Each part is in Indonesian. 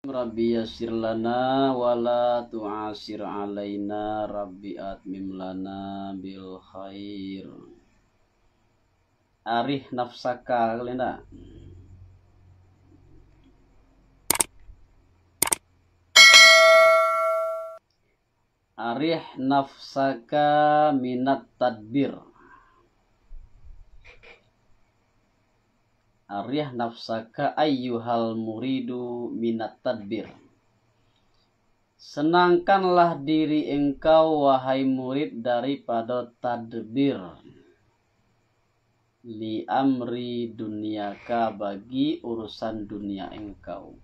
Rabbi yassir lana wala tu'asir alaina Rabbi atmim lana bil khair. Arih nafsaka kalenda. Arih nafsaka minat tadbir. Arih nafsaka ayyuhal muridu minat tadbir. Senangkanlah diri engkau wahai murid daripada tadbir. Li amri duniaka bagi urusan dunia engkau.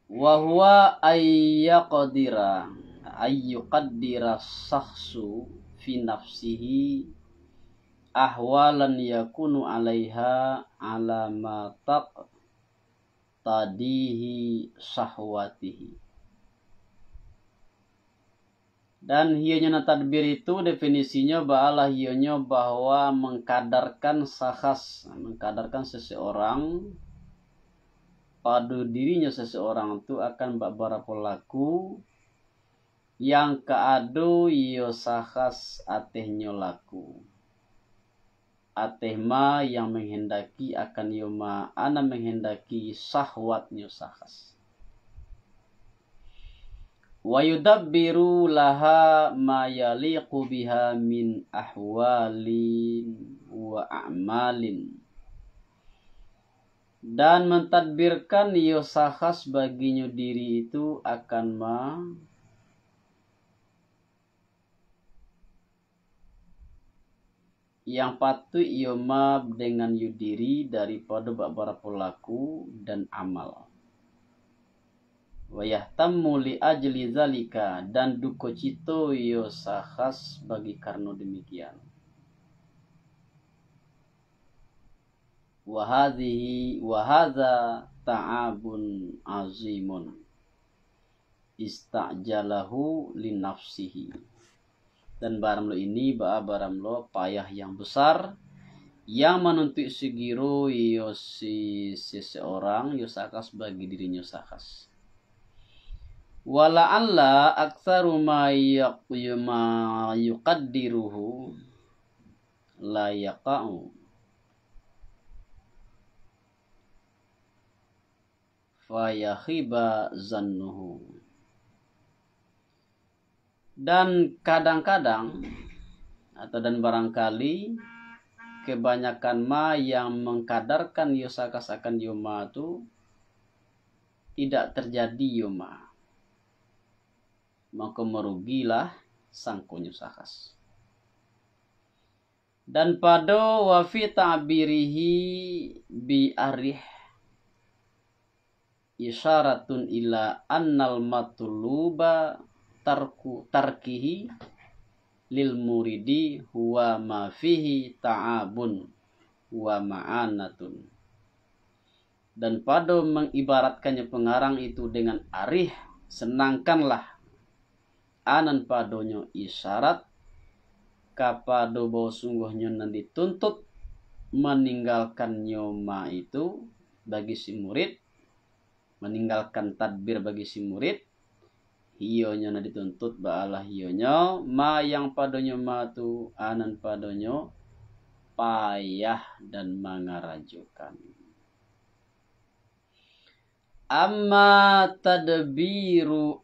Wa huwa ayyuqaddira sakhsu fi nafsihi ahwalan yakunu alaiha ala ma tadihi sahwatihi. Dan hionya tadbir itu definisinya ba'alah hionya bahwa mengkadarkan seseorang pada dirinya seseorang itu akan babara pelaku yang kaado iyo sahas atehnya laku. Atehma yang menghendaki akan yoma ana menghendaki sahwatnya sahas. Wa yudabbiru laha ma yaliqu biha min ahwalin wa a'malin. Dan mentadbirkan iyo sahas baginya diri itu akan yang patut iyo dengan yudiri daripada babara pelaku dan amal. Wa yahtammu li ajli zalika, dan duka cito iyo sahas bagi karena demikian. Wa hadza ta'abun azimun istajalahu li nafsihi. Dan baramlo ini baramlo payah yang besar yang menuntut segiro iyo seseorang yo sakas bagi dirinya sakas. Wala alla aktsaru ma yuqaddiruhu la yaqa'u fa yakhiba zannuhu. Dan kadang-kadang dan barangkali kebanyakan yang mengkadarkan yosakas akan yoma itu tidak terjadi yoma, maka merugilah sang konyosakas. Dan pada wafi ta'birihi bi arih isyaratun ila annal matluba tarkihi lil muridi huwa ma fihi ta'abun wa ma'anatun. Dan pada mengibaratkannya pengarang itu dengan arih, senangkanlah anan padonyo isyarat kapado bahwa sungguhnya nanti tuntut meninggalkan nyoma itu bagi si murid, meninggalkan tadbir bagi si murid. Hionya na dituntut ba'alah hionya ma yang padonyo ma tu anan padonyo payah dan mangarajukan. Amma tadbiru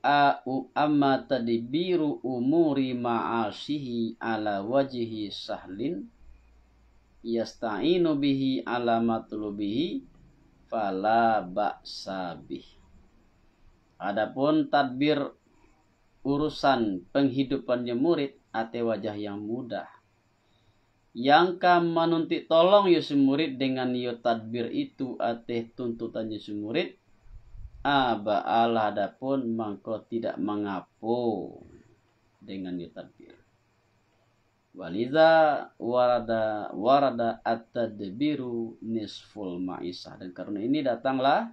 umuri ma'asihi ala wajhi sahlin yasta'inu bihi ala matlubihi fala ba'sa bih. Adapun tadbir urusan penghidupannya murid ate wajah yang mudah, yang kam menuntut tolong yo si murid dengan yo tadbir itu ate tuntutannya si murid, ba'alah adapun mangko tidak mengapo dengan yo tadbir. Waliza warada at-tadbiru nisful ma'isah. Dan karena ini datanglah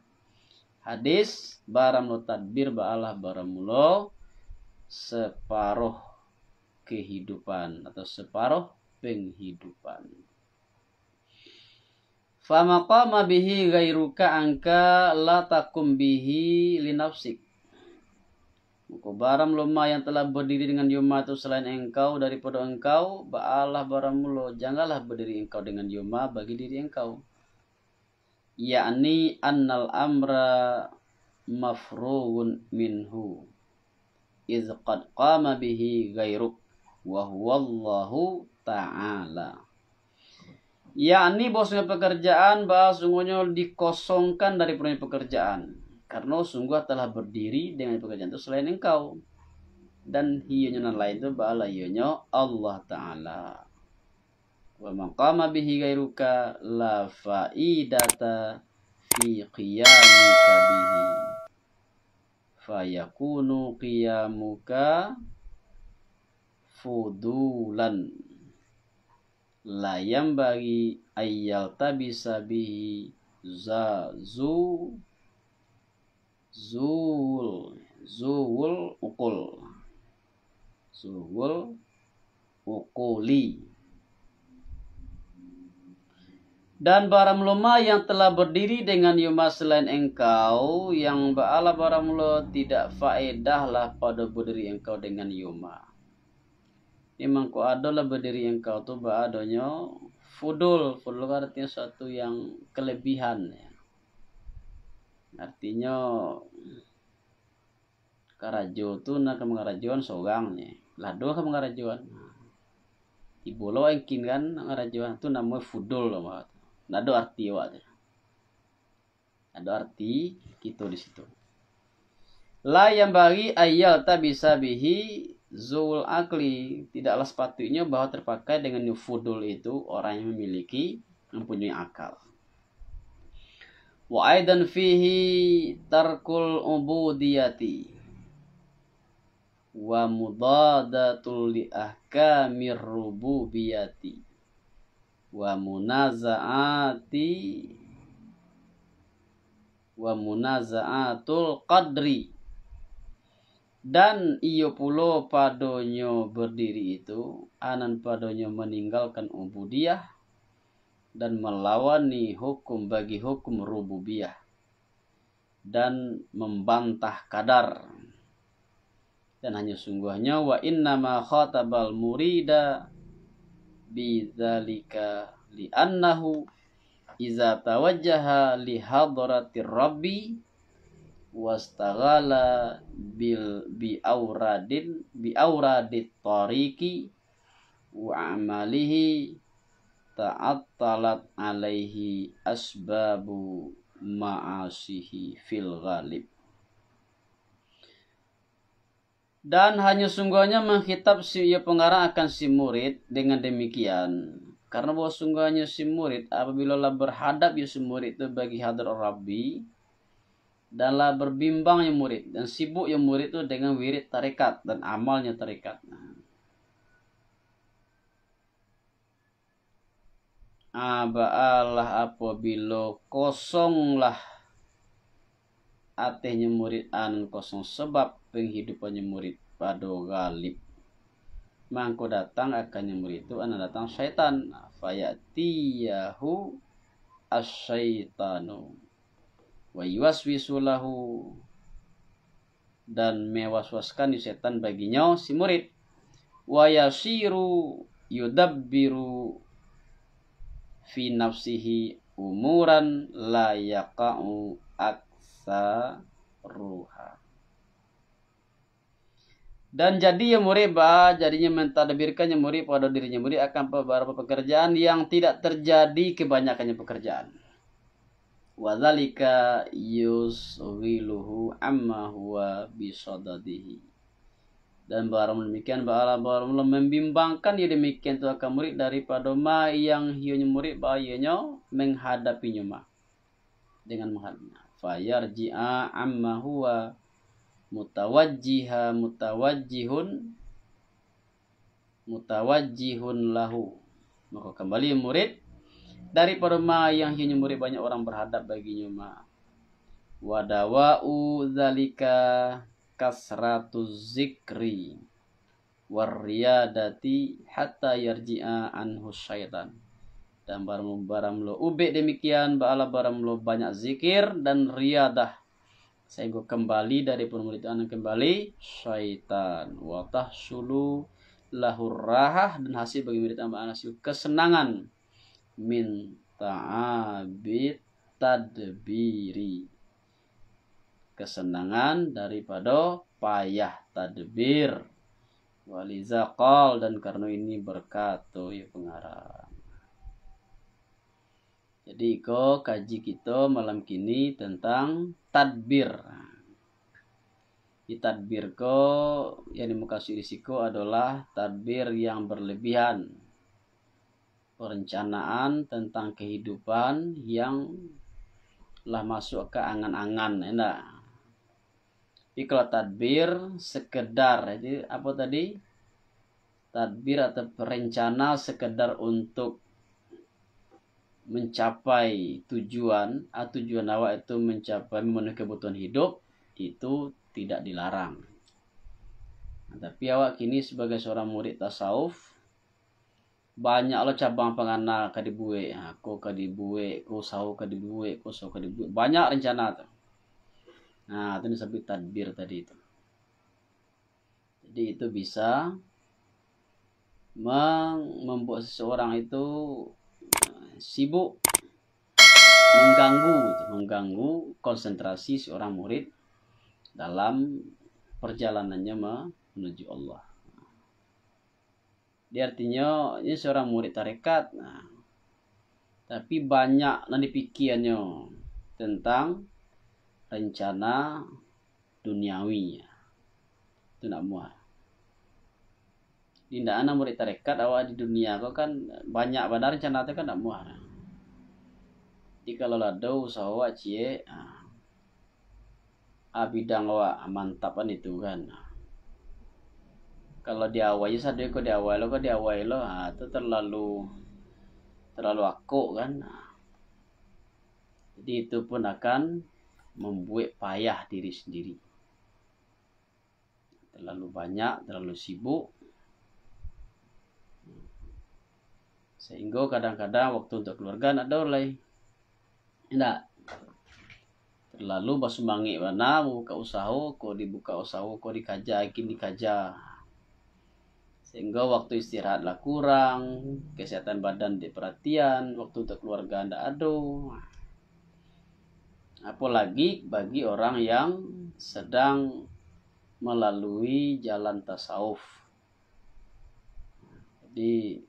hadis baramlo tadbir ba'alah baramulo separuh kehidupan atau separuh penghidupan. famaqama bihi ghairuka angka la takum bihi linafsik. Baram loma yang telah berdiri dengan Yuma itu selain engkau daripada engkau, ba'alah baramulo, janganlah berdiri engkau dengan Yuma bagi diri engkau. Yakni annal amra mafrugun minhu iz qad qama bihi ghairuk wa huwallahu ta'ala. Yakni bosnya pekerjaan sungguhnya dikosongkan dari pekerjaan, karena sungguh telah berdiri dengan pekerjaan itu selain engkau, dan hiyunya lain itu ba'ala hiyunya Allah Ta'ala. Wa maqama bihi ghairuka la faidata fi qiyamika bihi fayakunu qiyamuka fudulan la yambagi ayyal tabisa bihi zuwul ukuli. Dan baramluma yang telah berdiri dengan Yuma selain engkau, yang ba'ala baramlo tidak faedahlah pada berdiri engkau dengan Yuma. Memang ku adalah berdiri engkau tu ba'adanya fudul artinya suatu yang kelebihan ya. Artinya karajo tu nak mengarajuan sogangnya, lado ka mengarajuan. Ibolo engkin kan ngarajuan tu namanya fudul lah. Nado arti wae. Ada arti gitu di situ. La yang bagi ayal tak bisa bihi zul akli, tidaklah sepatutnya bahwa terpakai dengan fudul itu orang yang mempunyai akal. Wa aidan fihi tarkul ubudiyati wa mudadatul li ahkamir rububiyati wa munaza'atul qadri. Dan iyo pulo padonyo berdiri itu anan padonyo meninggalkan ubudiyah dan melawani hukum bagi hukum rububiyah dan membantah kadar. Dan hanya sungguhnya wa innama khatabal murida bidzalika li'annahu iza tawajjaha li hadratir rabbi wastaghala bi auradit tariqi wa amalihi ta'attalat alaihi asbabu ma'asihi fil ghalib. Dan hanya sungguhnya menghitab si pengarang akan si murid dengan demikian, karena bahwa sungguhnya si murid apabila berhadap ya si murid itu bagi hadrat Rabbi, danlah berbimbang ya murid dan sibuk ya murid itu dengan wirid tarekat dan amalnya tarekat. Ba'alah apabila kosonglah atehnya murid kosong sebab penghidupannya murid pada galib, mangko datang akannya murid itu datang syaitan, fayatiyahu asyaitanu wa yuwaswisu lahu, dan mewaswaskan setan baginya si murid, wa yasiru yudabbiru fi nafsihi umuran la yaqa'u aksaruha. Dan jadi ya murid jadinya mentadbirkan ya murid pada dirinya murid akan beberapa pekerjaan yang tidak terjadi kebanyakannya pekerjaan. Wadzalika yusghiluhu amma huwa bisadadihi. Dan barang demikian barang membimbangkan ya demikian tu akan murid daripada ma yang hiunya murid bahayanya menghadapinya ma dengan menghadapnya. Fayarji'a amma huwa mutawajjihun lahu. Maka kembali murid daripada ma yang hiunya murid banyak orang berhadap baginya ma. Wadawa'u zalika kasratuz zikri warriyadati hatta yarji'a anhu syaitan. Dan barang lo ube demikian ba'ala barang lo banyak zikir dan riadah. Sehingga kembali dari pemuridan kembali syaitan. Wa tahsulu lahur rahah, dan hasil bagi murid hasil kesenangan min ta'abit tadbiri. Kesenangan daripada payah tadbir. Waliza qal, dan karena ini berkata ya pengarang. Jadi kaji kita malam kini tentang tadbir. Di tadbir yang dimukasi risiko adalah tadbir yang berlebihan. Perencanaan tentang kehidupan yang lah masuk ke angan-angan. Enggak. Tapi kalau tadbir sekedar, jadi apa tadi? Tadbir atau perencana sekedar untuk mencapai tujuan awak itu mencapai memenuhi kebutuhan hidup, itu tidak dilarang. Tapi awak kini sebagai seorang murid tasawuf, banyak lo cabang penganal kadibuwe, ko kadibuwe, ko sahu kadibuwe, ko sahu kadibuwe, banyak rencana tuh. Nah, itu disebut tadbir tadi itu. Jadi itu bisa membuat seseorang itu sibuk, mengganggu konsentrasi seorang murid dalam perjalanannya menuju Allah. Dia artinya ini seorang murid tarekat, tapi banyak nanti pikirannya tentang rencana duniawi. Itu nak muat. Di anak murid tarekat awak di dunia kau kan banyak pada rencana itu kan nak muat. Jadi kalau ada usaha awak cie, bidang awak mantapan itu kan. Kalau diawai sadar kau diawai lo, itu terlalu akuk kan. Jadi itu pun akan membuat payah diri sendiri. Terlalu banyak, terlalu sibuk. Sehingga kadang-kadang waktu untuk keluarga nak ada oleh. Tidak. Terlalu basumangi mana buka usaha, kau dibuka usaha, kau dikaja, sehingga waktu istirahatlah kurang, kesehatan badan diperhatian, waktu untuk keluarga tidak ada. Apalagi bagi orang yang sedang melalui jalan tasawuf. Jadi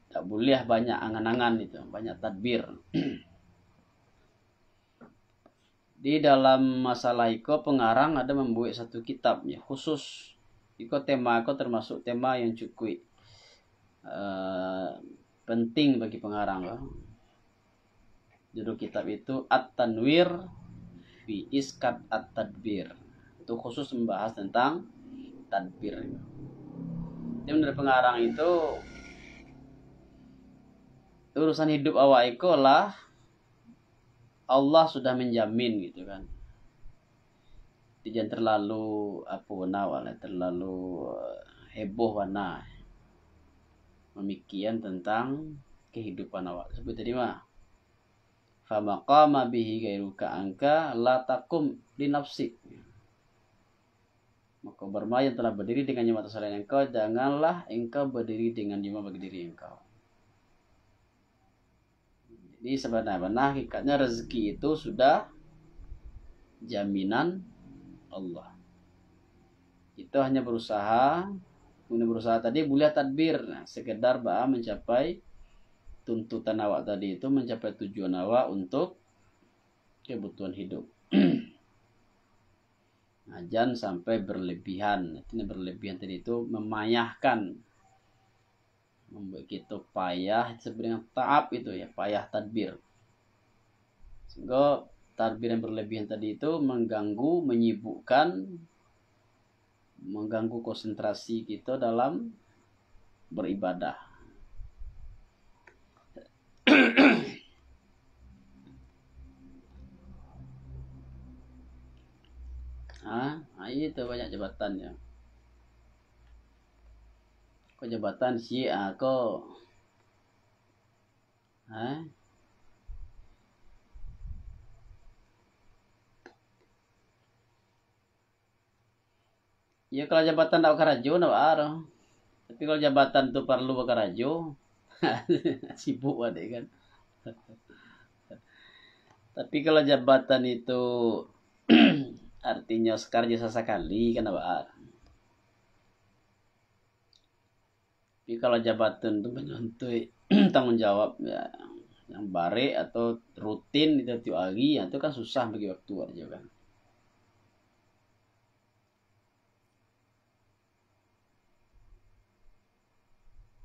tak boleh banyak angan-angan itu, banyak tadbir. Di dalam masalah itu pengarang ada membuat satu kitab ya, khusus. Itu tema itu termasuk tema yang cukup penting bagi pengarang. Judul kitab itu At-Tanwir fi Iskat At-Tadbir. Itu khusus membahas tentang tadbir. Jadi menurut pengarang itu urusan hidup awak itu lah Allah sudah menjamin gitu kan. Jangan terlalu terlalu heboh warna memikian tentang kehidupan awak. Seperti tadi mah, fa maqama bihi ghairuka angka la takum li nafsik. Maka berma yang telah berdiri dengan mata selain engkau, janganlah engkau berdiri dengan jemaah bagi diri engkau. Jadi sebenarnya hakikatnya rezeki itu sudah jaminan Allah. Itu hanya berusaha tadi boleh tadbir, sekedar mencapai tuntutan awak tadi itu, mencapai tujuan awak untuk kebutuhan hidup. Jangan sampai berlebihan. Itu berlebihan tadi itu memayahkan, membuat kita payah, sebenarnya taab itu ya, payah tadbir. Sehingga tadbir yang berlebihan tadi itu mengganggu, menyibukkan, mengganggu konsentrasi kita dalam beribadah. Itu banyak jabatannya. Kok jabatan kok Hah? Ya kalau jabatan tak karajo nak ada. Tapi kalau jabatan tu perlu karajo, sibuk ada kan. Tapi kalau jabatan itu artinya sekarang sesekali kan apa? Tapi kalau jabatan itu menuntut tanggung jawab ya yang bare atau rutin itu tiap hari ya, itu kan susah bagi waktu aja kan.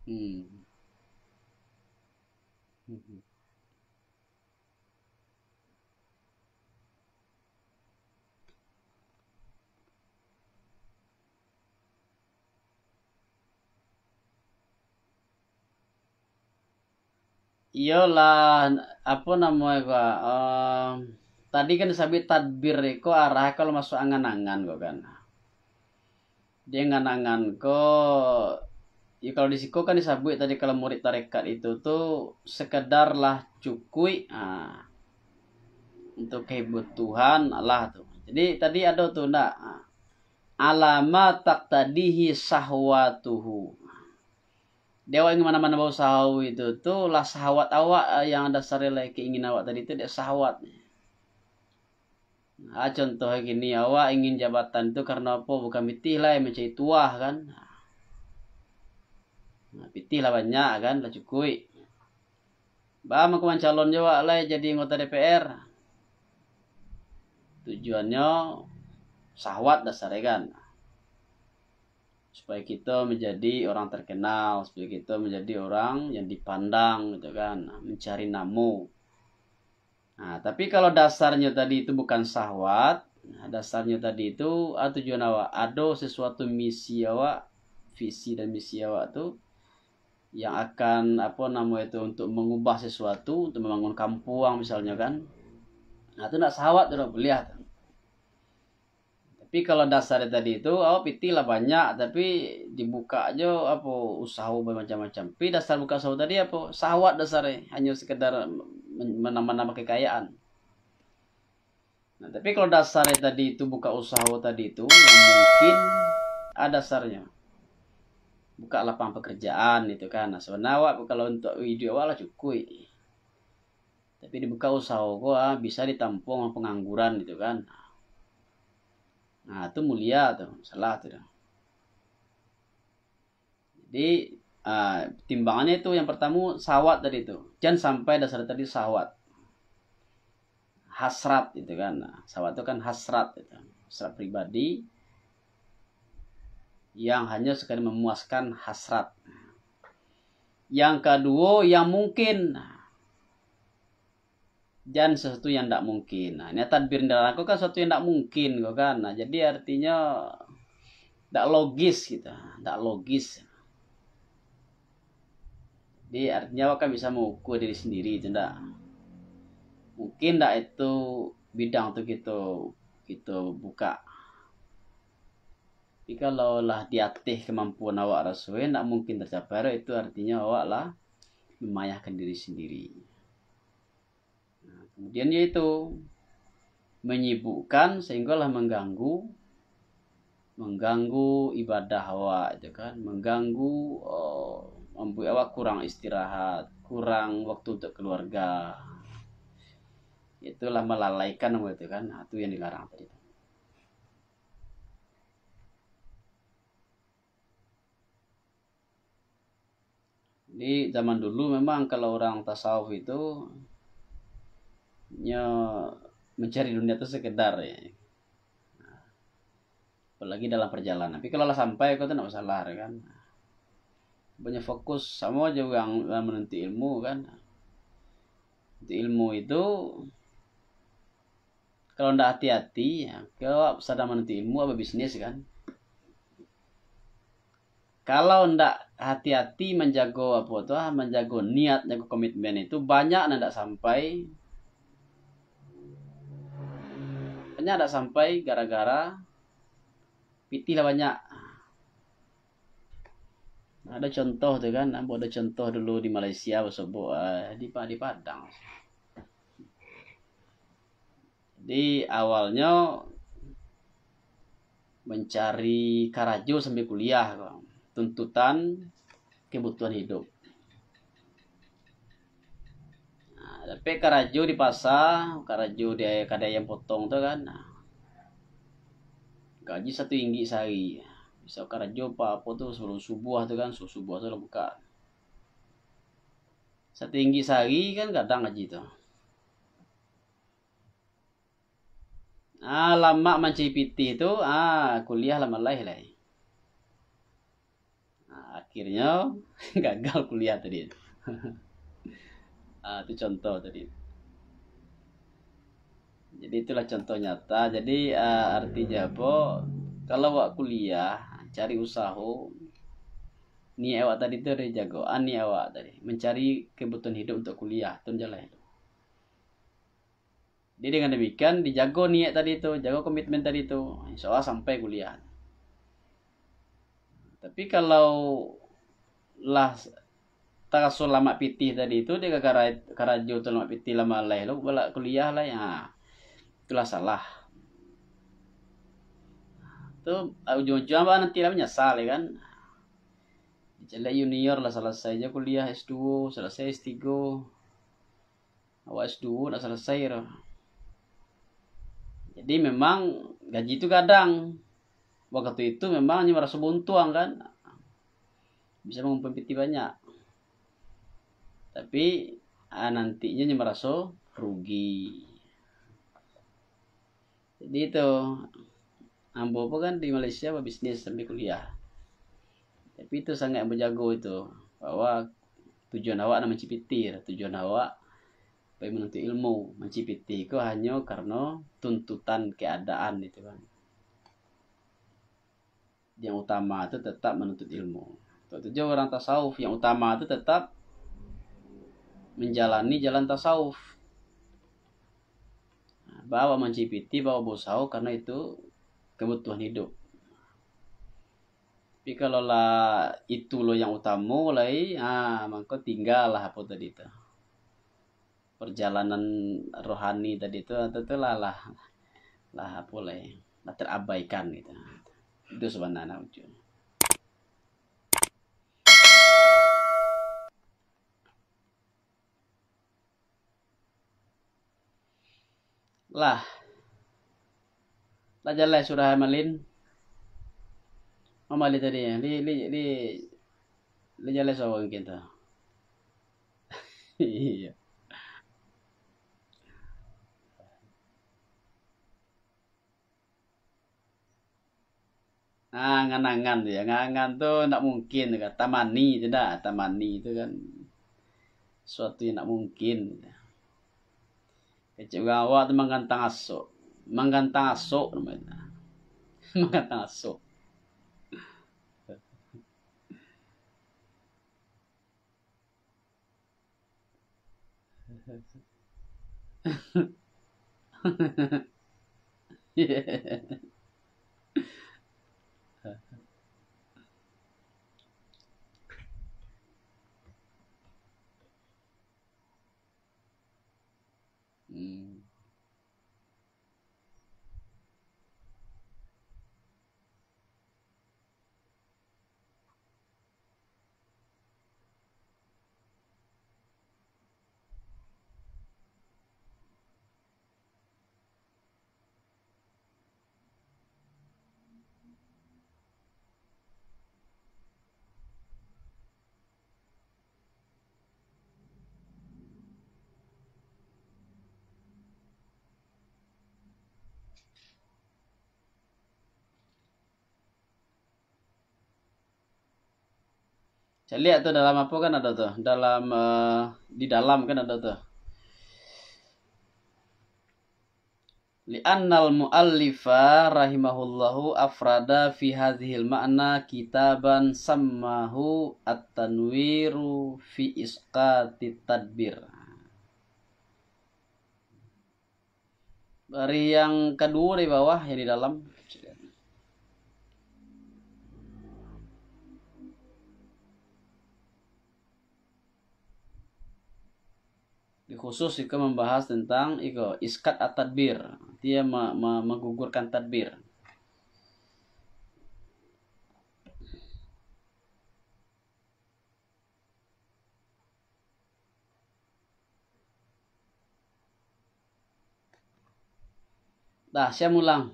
Hmm. Iyalah, apa namanya kok? Tadi kan disebut tadbir kok arah kalau masuk angan-angan kok kan. Dia ngangan kok. Ya kalau di siku kan disebut tadi kalau murid tarekat itu tuh sekedarlah cukui untuk kebutuhan Allah tuh. Jadi tadi ada tuh nak alamat tak tadihi sahwatuhu. Dewa ingin mana-mana bau sahu itu tuh lah sahwat awak yang ada sarelai keinginan awak tadi itu dia sahwat. Contoh gini awak ingin jabatan itu karena apa? Bukan pitih lah yang mencari tuah kan. Nah, pitih lah banyak kan lah cukui. Bah mau calon Jawa lah jadi anggota DPR. Tujuannya sahwat dasarnya kan. Supaya kita menjadi orang terkenal, supaya kita menjadi orang yang dipandang gitu kan, mencari namo. Nah, tapi kalau dasarnya tadi itu bukan sahwat, nah, dasarnya tadi itu tujuan awak, ada sesuatu misi awak, visi dan misi awak tuh yang akan apa namanya itu untuk mengubah sesuatu, untuk membangun kampung misalnya kan. Nah, itu nak sahwat tuh beliau. Tapi kalau dasarnya tadi itu PT lah banyak tapi dibuka aja apa usaha bermacam-macam. Tapi dasar buka usaha tadi apa sahwat dasarnya hanya sekedar menambah-nambah kekayaan. Nah, tapi kalau dasarnya tadi itu buka usaha tadi itu yang mungkin ada dasarnya buka lapangan pekerjaan itu kan. Nah, sebenarnya kalau untuk ide awal lah cukup. Tapi dibuka usaha gua bisa ditampung pengangguran itu kan. Nah, itu mulia tuh, salah tuh. Jadi timbangannya itu yang pertama sahwat tadi itu. Jangan sampai dasar tadi sahwat. Hasrat itu kan. Nah, sahwat itu kan hasrat itu. Hasrat pribadi yang hanya sekali memuaskan hasrat. Yang kedua yang mungkin. Jangan sesuatu yang tidak mungkin. Nah, ini tadbir dalam aku kan sesuatu yang tidak mungkin kok kan. Nah, jadi artinya tidak logis gitu. Tidak logis. Jadi artinya kan bisa mengukur diri sendiri itu enggak. Mungkin enggak itu bidang tuh kita buka. Tapi kalau lah diatih kemampuan awak rasanya enggak mungkin tercapai, itu artinya awak lah memayahkan diri sendiri. Nah, kemudian yaitu menyibukkan sehingga lah mengganggu ibadah awak itu kan, mengganggu membuat awak kurang istirahat, kurang waktu untuk keluarga. Itulah melalaikan itu kan. Nah, itu yang dilarang tadi. Jadi zaman dulu memang kalau orang tasawuf itu mencari dunia itu sekedar ya. Apalagi dalam perjalanan. Tapi kalau lah sampai kau tuh tidak masalah ya kan. Banyak fokus sama aja yang menuntut ilmu kan. Untuk ilmu itu kalau tidak hati-hati ya, kalau sedang menuntut ilmu apa bisnis kan. Kalau ndak hati-hati menjaga apa tuh, menjaga niat, menjaga komitmen itu banyak ndak sampai. Banyak ndak sampai gara-gara pitih lah banyak. Ada contoh tuh kan, ada contoh dulu di Malaysia sebuah di Padang. Di awalnya mencari karajo sambil kuliah, tuntutan kebutuhan hidup. Nah, tapi karajo di pasar, karajo dia kada yang potong tuh kan, nah, gaji 1 ringgit sehari. Bisa karajo apa tuh sebelum subuh tuh kan, subuh tuh buka 1 ringgit sehari kan kadang gaji tuh. Lama mencipiti itu, kuliah lama lah. Akhirnya gagal kuliah tadi. Itu contoh tadi. Jadi itulah contoh nyata. Jadi artinya apa? Kalau wak kuliah, cari usaha, ni awak tadi itu ada jagoan ni awak tadi mencari kebutuhan hidup untuk kuliah itu jalan. Jadi dengan demikian dijago niat tadi itu, jago komitmen tadi itu, insya Allah sampai kuliah. Tapi kalau lah takasul lama pitih tadi itu dia karajo tu lama pitih lama lah lo bala kuliah lah ya, itulah salah. Tuh ujung-ujung apa nanti lah menyesal ya kan. Jelek junior lah selesai aja kuliah S2, selesai S3. Awak S2 udah selesai loh. Jadi memang gaji itu kadang waktu itu memang hanya merasa buntuang kan. Bisa mengumpulkan banyak. Tapi nantinya hanya merasa rugi. Jadi itu ambo kan di Malaysia bisnis sambil kuliah. Tapi itu sangat berjago itu bahwa tujuan awak nak mencipiti, tujuan awak supaya menuntut ilmu, mencipiti itu hanya karena tuntutan keadaan itu kan. Yang utama itu tetap menuntut ilmu. Tujuan orang tasawuf yang utama itu tetap menjalani jalan tasawuf. Bawa mencipiti, bawa bosau karena itu kebutuhan hidup. Tapi kalau lah itu lo yang utama mulai, maka tinggal lah apa tadi itu. Perjalanan rohani tadi itu lah apa lah terabaikan gitu. Itu sebenarnya ujung. Lah jalan surah malin. Mama tadi ya, li jalan sawang kita. Iya. Nganangan tuh ya, ngangan tuh nak mungkin kan. Tamani tidak, tamani itu kan suatu yang nak mungkin. Kecil awak tuh menggantang asok namanya. Menggantang asok. Yeah. Hmm. Saya lihat tuh dalam apa kan ada tuh, dalam di dalam kan ada tuh. Li'annal mu'allifa rahimahullahu afrada fi hadhil ma'na kitaban sammahu at-tanwiru fi isqati tadbir. Dari yang kedua di bawah yang di dalam. khusus itu membahas tentang iskat at-tadbir. Dia menggugurkan tadbir. Dah, saya ulang.